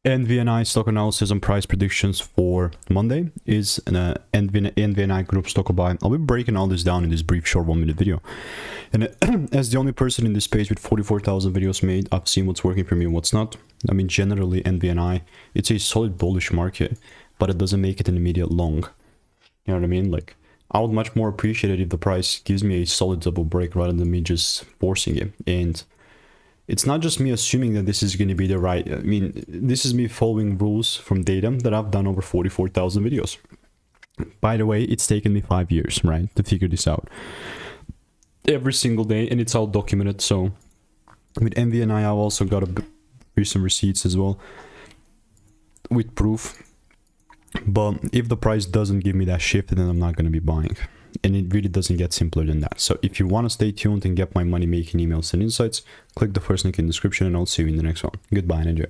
Nvni stock analysis and price predictions for Monday is an Nvni Group stock buy. I'll be breaking all this down in this brief short 1 minute video. And as the only person in this space with 44,000 videos made, I've seen what's working for me and what's not. I mean, generally Nvni, it's a solid bullish market, but it doesn't make it an immediate long. You know what I mean? Like, I would much more appreciate it if the price gives me a solid double break rather than me just forcing it. And it's not just me assuming that this is going to be the right. I mean, this is me following rules from data that I've done over 44,000 videos. By the way, it's taken me 5 years, right, to figure this out. Every single day, and it's all documented. So with Nvni, I've also got some receipts as well with proof. But if the price doesn't give me that shift, then I'm not going to be buying. And it really doesn't get simpler than that. So if you want to stay tuned and get my money making emails and insights, click the first link in the description, and I'll see you in the next one. Goodbye and enjoy.